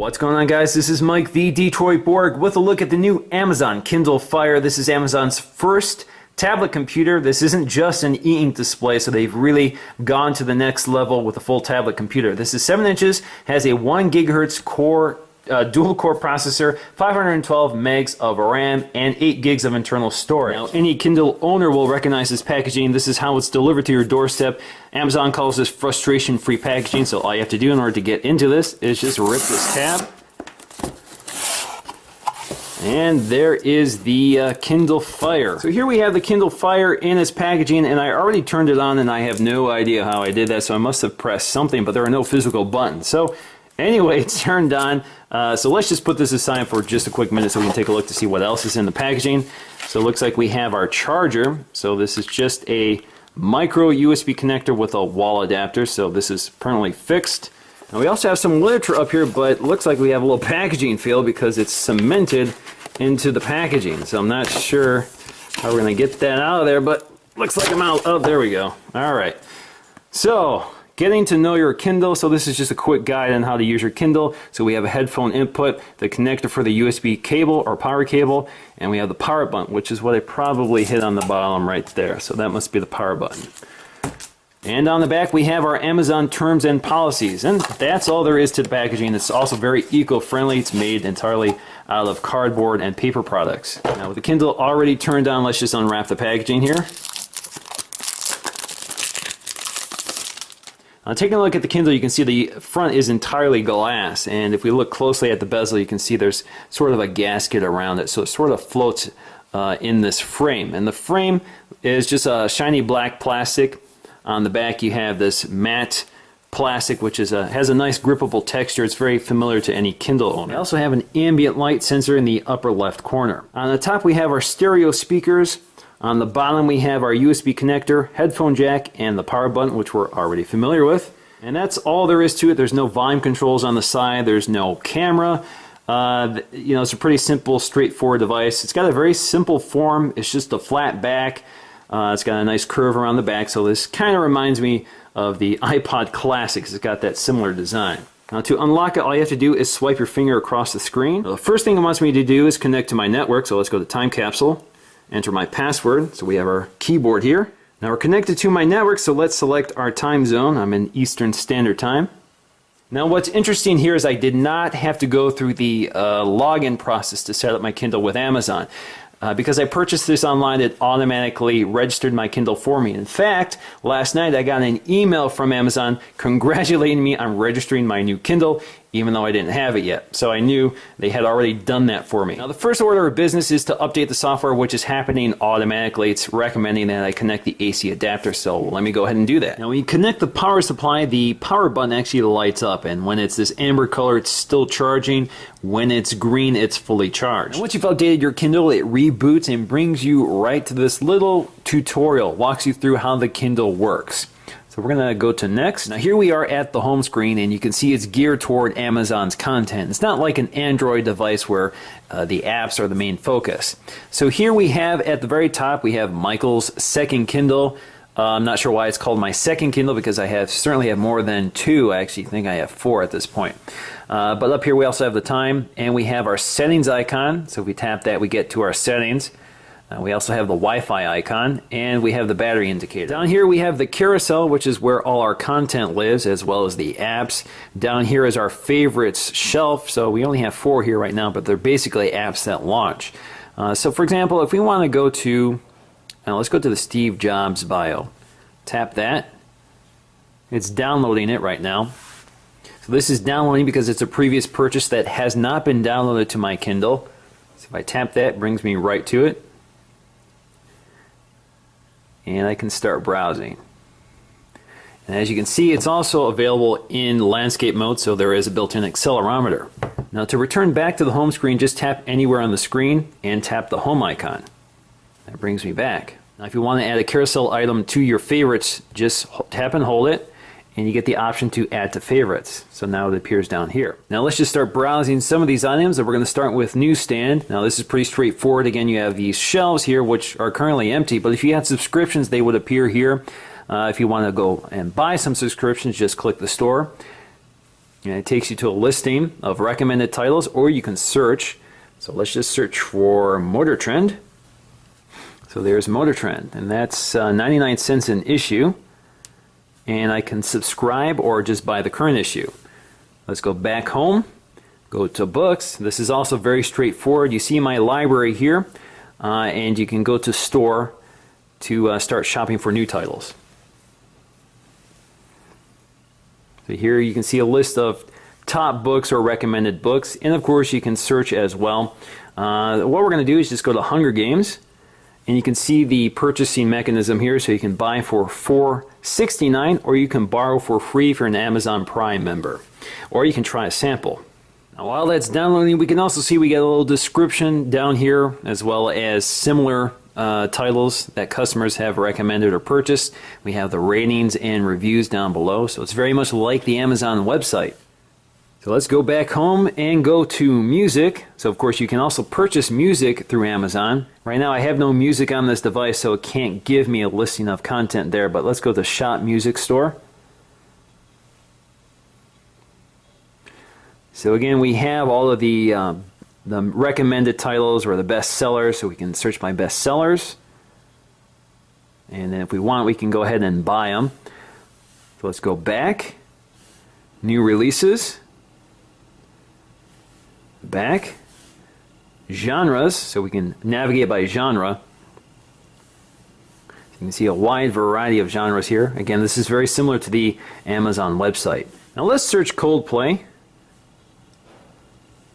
What's going on, guys? This is Mike the Detroit Borg with a look at the new Amazon Kindle Fire. This is Amazon's first tablet computer. This isn't just an e-ink display, so they've really gone to the next level with a full tablet computer. This is 7 inches, has a 1 gigahertz core dual core processor, 512 megs of RAM, and 8 gigs of internal storage. Now, any Kindle owner will recognize this packaging. This is how it's delivered to your doorstep. Amazon calls this frustration-free packaging, so all you have to do in order to get into this is just rip this tab. And there is the Kindle Fire. So here we have the Kindle Fire in its packaging, and I already turned it on, and I have no idea how I did that, so I must have pressed something, but there are no physical buttons. So anyway, it's turned on. So let's just put this aside for just a quick minute so we can take a look to see what else is in the packaging. So it looks like we have our charger. So this is just a micro USB connector with a wall adapter. So this is permanently fixed. Now we also have some literature up here, but it looks like we have a little packaging fail because it's cemented into the packaging. So I'm not sure how we're going to get that out of there, but looks like I'm out. Oh, there we go. All right. So getting to know your Kindle. So this is just a quick guide on how to use your Kindle. So we have a headphone input, the connector for the USB cable or power cable, and we have the power button, which is what I probably hit on the bottom right there. So that must be the power button. And on the back we have our Amazon terms and policies, and that's all there is to the packaging. It's also very eco-friendly. It's made entirely out of cardboard and paper products. Now with the Kindle already turned on, let's just unwrap the packaging here. Taking a look at the Kindle, you can see the front is entirely glass, and if we look closely at the bezel, you can see there's sort of a gasket around it, so it sort of floats in this frame. And the frame is just a shiny black plastic. On the back you have this matte plastic, which is has a nice grippable texture. It's very familiar to any Kindle owner. We also have an ambient light sensor in the upper left corner. On the top we have our stereo speakers. On the bottom we have our USB connector, headphone jack, and the power button, which we're already familiar with. And that's all there is to it. There's no volume controls on the side. There's no camera. You know, it's a pretty simple, straightforward device. It's got a very simple form. It's just a flat back. It's got a nice curve around the back. So this kind of reminds me of the iPod Classics. It's got that similar design. Now to unlock it, all you have to do is swipe your finger across the screen. Now, the first thing it wants me to do is connect to my network. So let's go to Time Capsule. Enter my password. So we have our keyboard here. Now we're connected to my network, so let's select our time zone. I'm in Eastern Standard Time. Now what's interesting here is I did not have to go through the login process to set up my Kindle with Amazon. Because I purchased this online, it automatically registered my Kindle for me. In fact, last night I got an email from Amazon congratulating me on registering my new Kindle, even though I didn't have it yet. So I knew they had already done that for me. Now the first order of business is to update the software, which is happening automatically. It's recommending that I connect the AC adapter, so let me go ahead and do that. Now when you connect the power supply, the power button actually lights up, and when it's this amber color, it's still charging. When it's green, it's fully charged. And once you've updated your Kindle, it reboots and brings you right to this little tutorial, walks you through how the Kindle works. So we're going to go to next. Now here we are at the home screen, and you can see it's geared toward Amazon's content. It's not like an Android device where the apps are the main focus. So here we have at the very top, we have Michael's second Kindle. I'm not sure why it's called my second Kindle, because I certainly have more than two. I actually think I have 4 at this point. But up here we also have the time, and we have our settings icon. So if we tap that, we get to our settings. We also have the Wi-Fi icon, and we have the battery indicator. Down here we have the carousel, which is where all our content lives, as well as the apps. Down here is our favorites shelf. So we only have 4 here right now, but they're basically apps that launch. So for example, if we want to go to, let's go to the Steve Jobs bio. Tap that. It's downloading it right now. So this is downloading because it's a previous purchase that has not been downloaded to my Kindle. So if I tap that, it brings me right to it. And I can start browsing. And as you can see, it's also available in landscape mode, so there is a built-in accelerometer. Now to return back to the home screen, just tap anywhere on the screen and tap the home icon. That brings me back. Now if you want to add a carousel item to your favorites, just tap and hold it, and you get the option to add to favorites. So now it appears down here. Now let's just start browsing some of these items, and we're going to start with newsstand. Now this is pretty straightforward. Again, you have these shelves here which are currently empty, but if you had subscriptions, they would appear here. If you want to go and buy some subscriptions, just click the store. And it takes you to a listing of recommended titles, or you can search. So let's just search for Motor Trend. So there's Motor Trend, and that's 99 cents an issue. And I can subscribe or just buy the current issue. Let's go back home, go to books. This is also very straightforward. You see my library here, and you can go to store to start shopping for new titles. So here you can see a list of top books or recommended books, and of course you can search as well. What we're going to do is just go to Hunger Games, and you can see the purchasing mechanism here. So you can buy for $4.69, or you can borrow for free if you're an Amazon Prime member, or you can try a sample. Now, while that's downloading, we can also see we get a little description down here, as well as similar titles that customers have recommended or purchased. We have the ratings and reviews down below, so it's very much like the Amazon website. So let's go back home and go to music. So of course you can also purchase music through Amazon. Right now I have no music on this device, so it can't give me a listing of content there, but let's go to Shop Music Store. So again, we have all of the recommended titles or the best sellers, so we can search by best sellers. And then if we want, we can go ahead and buy them. So let's go back, new releases, back, genres, so we can navigate by genre. You can see a wide variety of genres here. Again, this is very similar to the Amazon website. Now let's search Coldplay.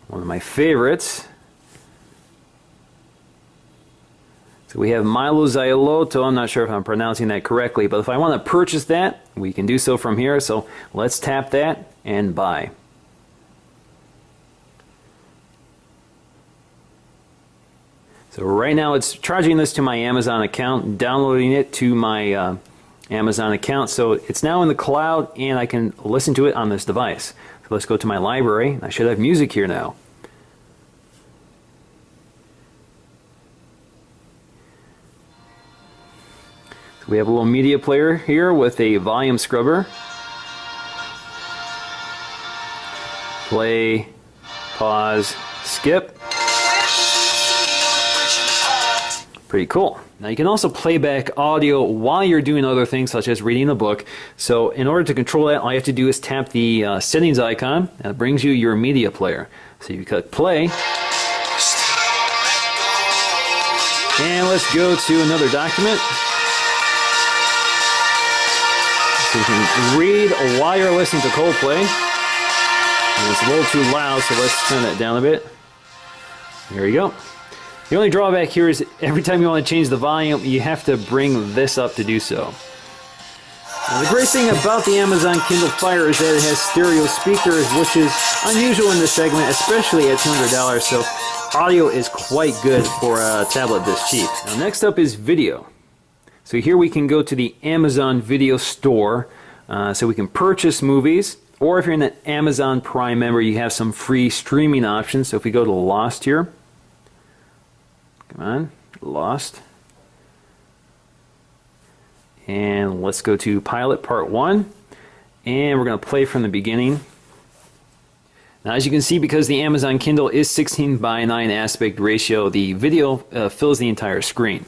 One of my favorites. So we have Milo Zailoto. I'm not sure if I'm pronouncing that correctly, but if I want to purchase that, we can do so from here. So let's tap that and buy. So right now it's charging this to my Amazon account, downloading it to my Amazon account. So it's now in the cloud and I can listen to it on this device. So let's go to my library. I should have music here now. So we have a little media player here with a volume scrubber. Play, pause, skip. Pretty cool. Now you can also play back audio while you're doing other things such as reading a book. So in order to control that, all you have to do is tap the settings icon and it brings you your media player. So you click play. And let's go to another document. So you can read while you're listening to Coldplay. And it's a little too loud, so let's turn that down a bit. There you go. The only drawback here is every time you want to change the volume, you have to bring this up to do so. Now, the great thing about the Amazon Kindle Fire is that it has stereo speakers, which is unusual in this segment, especially at $200, so audio is quite good for a tablet this cheap. Now, next up is video. So here we can go to the Amazon Video Store, so we can purchase movies, or if you're an Amazon Prime member, you have some free streaming options. So if we go to Lost here, come on, Lost. And let's go to Pilot Part 1. And we're going to play from the beginning. Now as you can see, because the Amazon Kindle is 16:9 aspect ratio, the video fills the entire screen.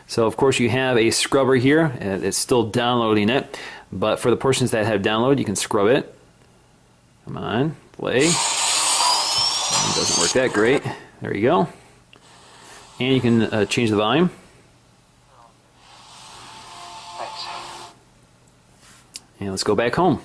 So of course you have a scrubber here. It's still downloading it. But for the portions that have downloaded, you can scrub it. Come on, play. It doesn't work that great. There you go. And you can change the volume. Thanks. And let's go back home.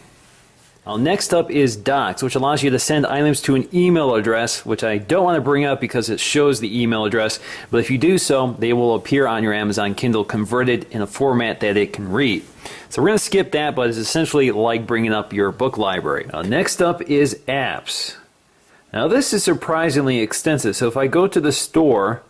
Now, next up is Docs, which allows you to send items to an email address, which I don't want to bring up because it shows the email address. But if you do so, they will appear on your Amazon Kindle converted in a format that it can read. So we're going to skip that, but it's essentially like bringing up your book library. Now, next up is Apps. Now this is surprisingly extensive. So if I go to the store,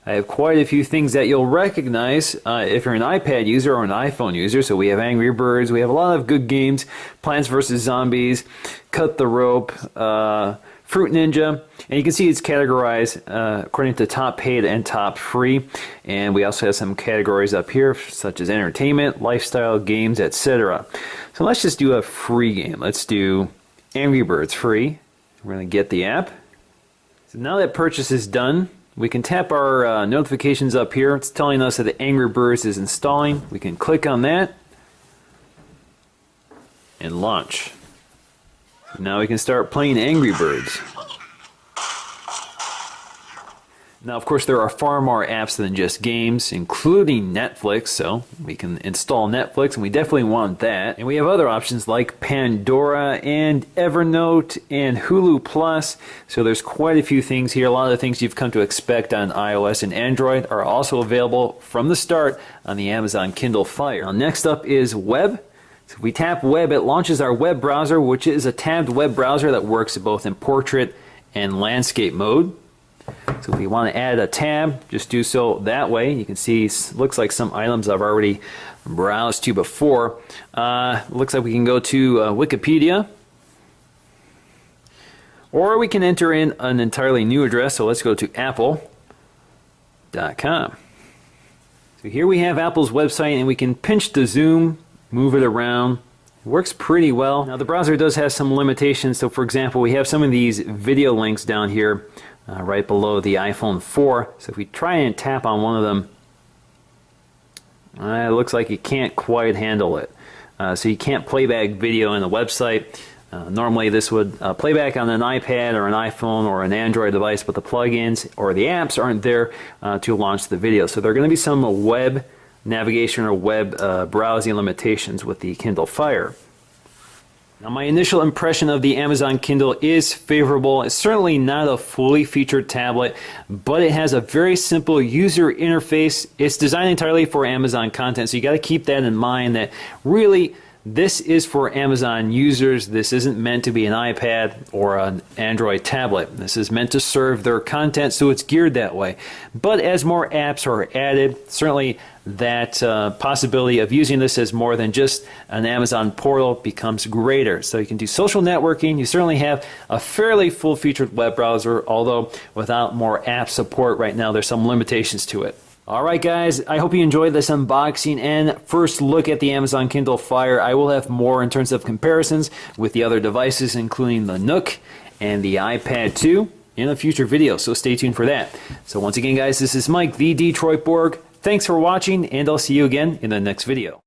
I have quite a few things that you'll recognize if you're an iPad user or an iPhone user. So we have Angry Birds, we have a lot of good games, Plants vs. Zombies, Cut the Rope, Fruit Ninja, and you can see it's categorized according to top paid and top free. And we also have some categories up here such as entertainment, lifestyle, games, etc. So let's just do a free game. Let's do Angry Birds free. We're going to get the app. So now that purchase is done, we can tap our notifications up here. It's telling us that the Angry Birds is installing. We can click on that and launch. Now we can start playing Angry Birds. Now, of course, there are far more apps than just games, including Netflix, so we can install Netflix, and we definitely want that. And we have other options like Pandora and Evernote and Hulu Plus, so there's quite a few things here. A lot of the things you've come to expect on iOS and Android are also available from the start on the Amazon Kindle Fire. Now, next up is Web. So if we tap Web, it launches our web browser, which is a tabbed web browser that works both in portrait and landscape mode. So if we want to add a tab, just do so that way. You can see looks like some items I've already browsed to before. Looks like we can go to Wikipedia, or we can enter in an entirely new address. So let's go to apple.com. So here we have Apple's website, and we can pinch to zoom, move it around. It works pretty well. Now the browser does have some limitations. So for example, we have some of these video links down here right below the iPhone 4. So if we try and tap on one of them, it looks like you can't quite handle it. So you can't play back video on the website. Normally this would play back on an iPad or an iPhone or an Android device, but the plugins or the apps aren't there to launch the video. So there are going to be some web navigation or web browsing limitations with the Kindle Fire. Now, my initial impression of the Amazon Kindle is favorable. It's certainly not a fully featured tablet, but it has a very simple user interface. It's designed entirely for Amazon content, so you got to keep that in mind, that really this is for Amazon users. This isn't meant to be an iPad or an Android tablet. This is meant to serve their content, so it's geared that way. But as more apps are added, certainly that possibility of using this as more than just an Amazon portal becomes greater. So you can do social networking. You certainly have a fairly full-featured web browser, although without more app support right now, there's some limitations to it. Alright guys, I hope you enjoyed this unboxing and first look at the Amazon Kindle Fire. I will have more in terms of comparisons with the other devices, including the Nook and the iPad 2 in a future video, so stay tuned for that. So once again guys, this is Mike, the Detroit Borg. Thanks for watching, and I'll see you again in the next video.